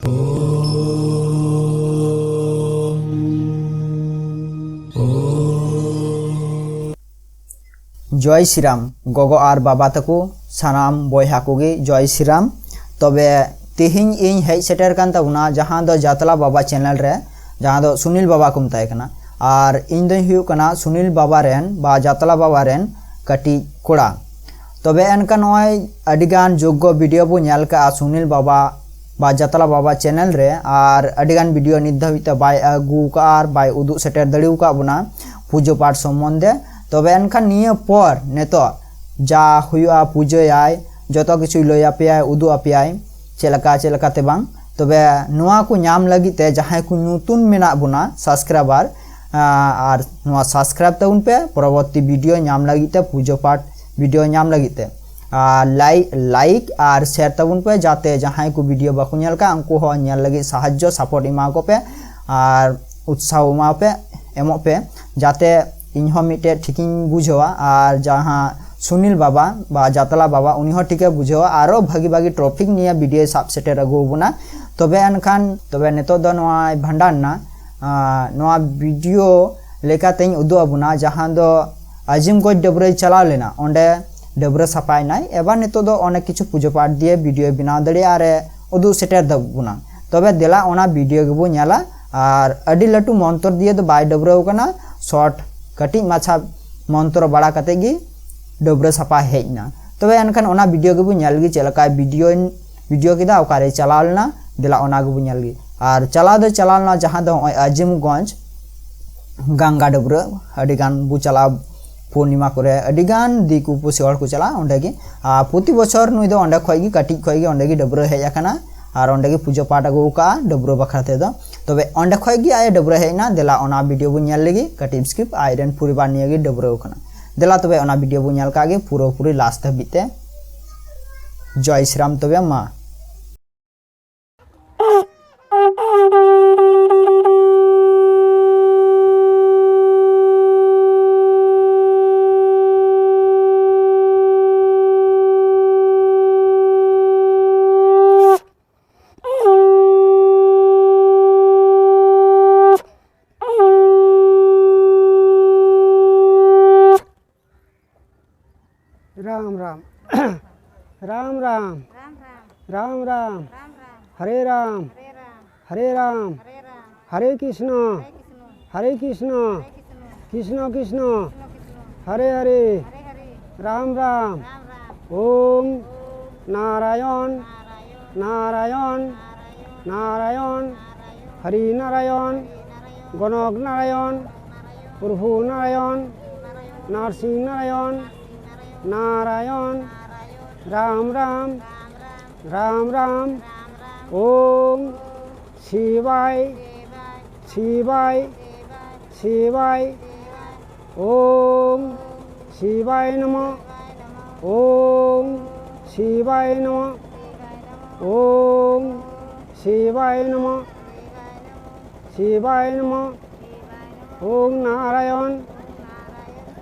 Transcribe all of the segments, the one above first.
जय श्रीराम गोगो और बाबा तको सानाम बयहा कोगे जय श्रीराम। तबे तेहिं इन हेज सेटर कान ताबुना जहां दो जातला बाबा चैनल रे जहां दो सुनील बाबा को मताय कना और इन दो हुयु कना सुनील बाबा रेन बा जातला बाबा रेन कटी कोड़ा। तबे एनका नय अडिगान जोग्य वीडियो बो नेल का सुनील बाबा बा जातला बाबा चैनल रे और अडिगान वीडियो नित धाबिते बाय आगु का और बाय उदु सेटर दड़िउ का बुना पूजो पाठ सम्बन्धे। तबे एनखान निये पर नेतो जा हुआ पूजोयाय जतो किछु लय आपेयाय उदु आपेयाय चेलका ते बांग। तबे नोआ को नाम लगिते जहां को नतुन मेना बुना सब्सक्राइबर और नोआ सब्सक्राइब ताबुन पे परवर्ती वीडियो नाम लगिते पूजो पाठ वीडियो नाम लगिते लाइक और शेयर ताबुन पे जाते जहां को वीडियो बाको नेल का उनको हो नेल लगी साहाज्य सपोर्ट इमा को पे और उत्साह इमा पे एमो पे जाते इनहो मिटे ठिकिन बुझवा और जहाँ सुनील बाबा बा जातला बाबा उनिहो ठिके बुझवा आरो भागी भागी ट्रॉफिक निया वीडियो सब सेटर अगुबना। तबे एनखान तबे नेतो दो नोआ भंडार ना नोआ वीडियो लेकातें उदुआबुना जहाँ दो आजिमगंज डबरे चला लेना ओंडे डबरे सफाई नाय एबार नेतो दो अनेक किछु पूजो पाठ दिए वीडियो बनाव दड़े आरे उदु सेटर दबुना। तबे देला ओना वीडियो गेबो नेला और अडी लटू मंत्र दिए दो बाय डबरे कना शॉर्ट कटिंग माछा मंत्र बड़ा कते गी डबरे सफा हेजना। तबे एनखान ओना वीडियो गेबो नेल गी चलका वीडियो किदा ओकारे चलालना देला ओना गेबो नेल गी और चलालना जहां दो आजिमगंज गंगा डबरे अडिगान बु चला पूर्णिमा करे अडिगान दिकु पुसी हर को चला ओंडे गी प्रति बछर नुई दो ओंडे खय गी कटिक खय गी ओंडे गी डबरे हेज आकना और ओंडे गी पूजा पाठ अगु का डबरो बखराते दो। तबे ओंडे खय गी आय डबरो हेजना देला ओना वीडियो बु नेल लेगी कटिप स्किप आयरन परिवार निये गी डबरो कना देला। तबे ओना वीडियो बु नेल कागे पूरी लास्ट धबिते जय श्रीराम। तबे मा राम राम राम राम राम राम हरे राम हरे कृष्ण कृष्ण कृष्ण हरे हरे राम राम। ओम नारायण नारायण नारायण हरि नारायण गणक नारायण प्रभु नारायण नरसिंह नारायण नारायण राम राम राम राम। ओम शिवाय शिवाय शिवाय ओम शिवाय नमः ओम शिवाय नमः ओम शिवाय नमः शिवाय नमः। ओम नारायण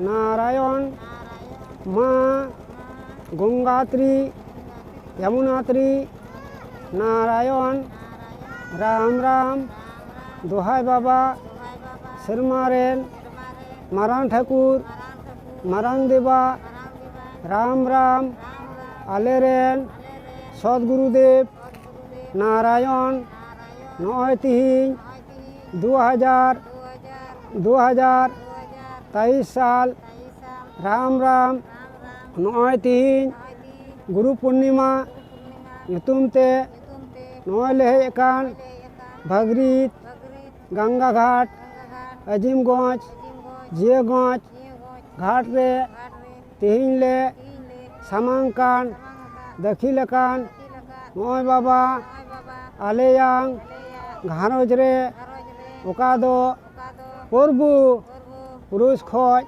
नारायण माँ गंगात्री यमुनात्री नारायण राम राम दोहाय बाबा शर्मारेन मारान ठाकुर मारान देवा राम राम आलेरेन सदगुरुदेव नारायण नय तिहिं 2023 साल राम राम नय तिहिं गुरु पूर्णिमा ᱧᱩᱛᱩᱢᱛᱮ नय ले हेज अकान भागरीत गंगा घाट अजीमगंज जियागंज घाट रे तिहिं ले सामांकान दखिल अकान नय बाबा आलेयां घारोज रे ओका दो प्रभु पुरुष खोज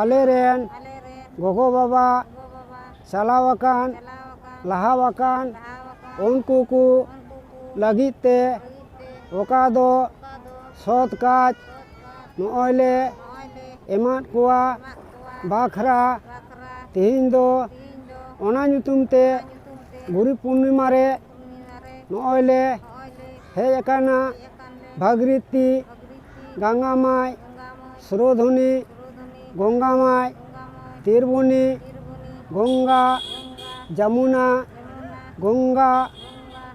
आलेरेन गोगो बाबा चलावाकान लहावाकान उनको को लगिते ओका दो सत काज नोले एमात कोआ बाखरा तिहिं दो ओना ᱧᱩᱛᱩᱢ ते गुरु पूर्णिमा रे नोले हेज अकाना भागीरथी गंगा माई सुरोधनी गंगा माई तीरबनी गंगा जमुना गंगा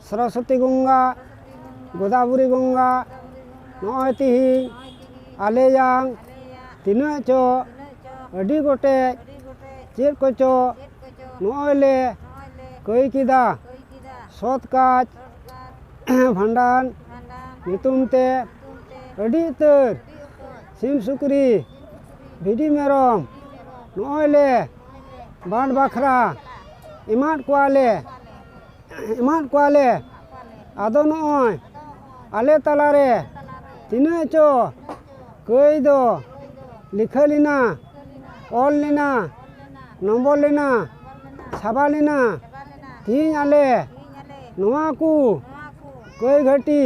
सरस्वती गंगा गोदावरी गंगा नॉय तिहिं आलेयां तीना चो अड़ी गोटे चेद को चो नॉय ले कई किदा सत काज भांडान नितुमते अड़ी तर सिम सुकरी भिडी मेरम नॉय ले बांड बाखरा इमाद कोआले आदो नॉय आले तलारे तीना चो कई दो लिखा लेना ऑल लेना नंबर लेना छाबा लेना तीन आले नवा को कई घटी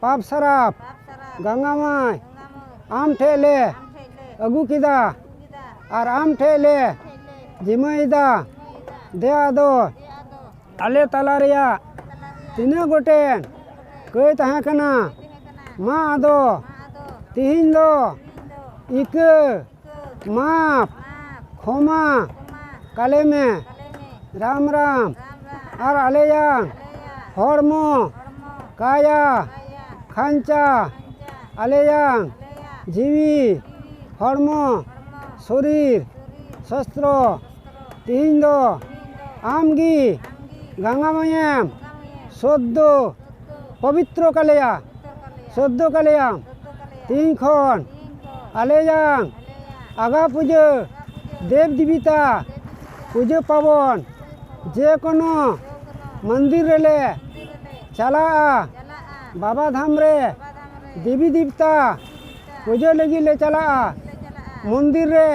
पाप सराप गंगा माई आम ठेले अगू किदा और आम ठेले जिमाईदा दे आदो आले तला रेया तीना गोटेन कई तहाँ कना मा आदो तिहिं दो इके माप खोमा काले में राम राम और आलेयां हरमो काया खांचा आलेयां जीवी हरमो शरीर शस्त्र तिहिं दो आमगी गंगा मायम सद्दो पवित्र कालेया सद्दो कालेयां तीन खन आलेयां आगा पुजो देव देवता पुजो पावन जे कोनो मंदिर रेले चला बाबा धाम रे देवी देवता पुजो लगी ले चला मंदिर रे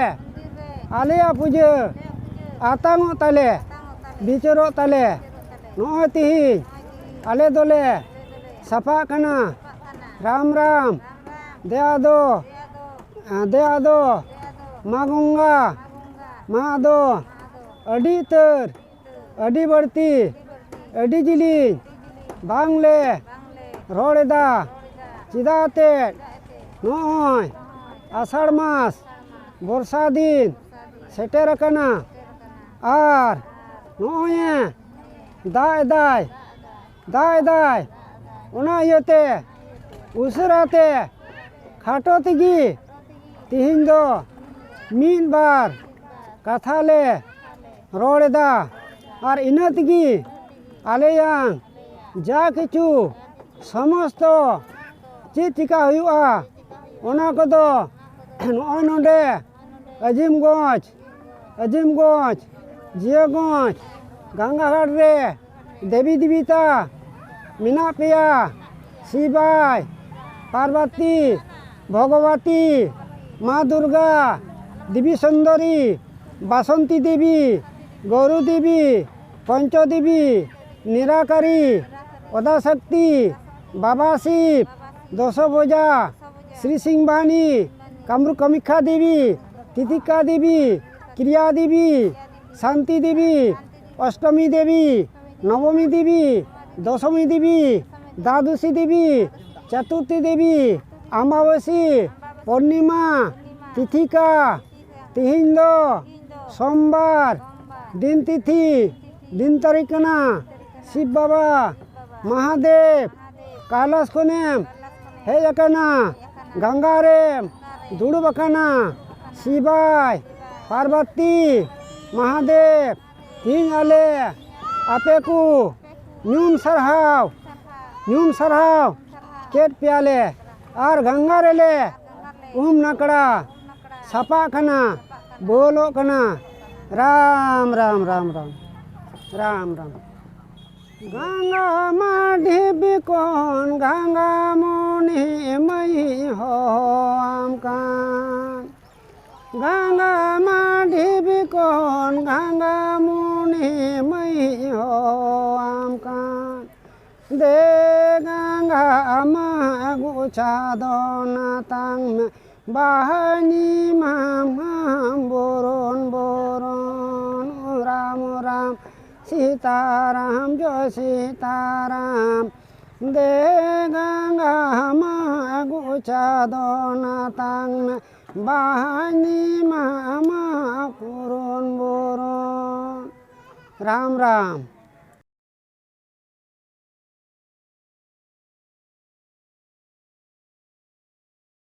आलेया पुजो आतांगो ताले बिचरो ताले नॉय तिहिं आले दोले सफा कना राम राम दे आदो मा गंगा मा आदो अड़ी तर अड़ी बढ़ती अड़ी जिलिं बांगले रोड़ेदा चिदाते नॉय आषाढ़ मास बर्षा दिन सेटेर अकाना आर नॉय दाय ओना इयते उसराते खाटो तिगी तिहिं दो मीन बार कथा ले रोड़ेदा और इना तिगी आलेयां जा किचु समस्त चेद चिका हुआ ओना कोदो नॉय नोंडे अजीमगंज जियागंज गंगाघाट रे देवी देवता मीना पेया शिवाय पार्वती भगवती माँ दुर्गा देवी सुंदरी बासंती देवी गौरू देवी पंचदेवी निराकारी अदाशक्ति बाबा शिव दशभुजा श्री सिंहवाणी कामरू कामाख्या देवी तिथिका देवी क्रिया देवी शांति देवी अष्टमी देवी नवमी देवी दशमी देवी द्वादशी देवी चतुर्थी देवी अमावसी पूर्णिमा तिथिका तिहिं दो सोमवार दिन तिथि दिन तारीख कना शिव बाबा महादेव कैलाश कोनेम हेज अकाना गंगा रेम दुड़ुब अकाना शिवाय पार्वती महादेव तिहिं आले आपे को ᱧᱩᱢ ᱥᱟᱨᱦᱟᱣ ᱪᱮᱫ ᱯᱮᱭᱟᱞᱮ ᱟᱨ ᱜᱚᱝᱜᱟ ᱨᱮᱞᱮ ᱱᱟᱠᱲᱟ ᱥᱟᱯᱟᱜ ᱠᱟᱱᱟ ᱵᱚᱞᱚᱜ ᱠᱟᱱᱟ राम राम राम राम राम राम गंगा माढ़ी बिकोन गंगा मुनि मई हो आम कान गंगा माढ़ी बिकोन गंगा मुनि मई हो आम कान दे गंगा गुछा दोना तांग में बाहनी माम बोरोन बोरोन राम राम सीताराम जय सीताराम दे गंगा मागु चादोना तांगना बाहानी मामा पुरन बोरोन। राम राम।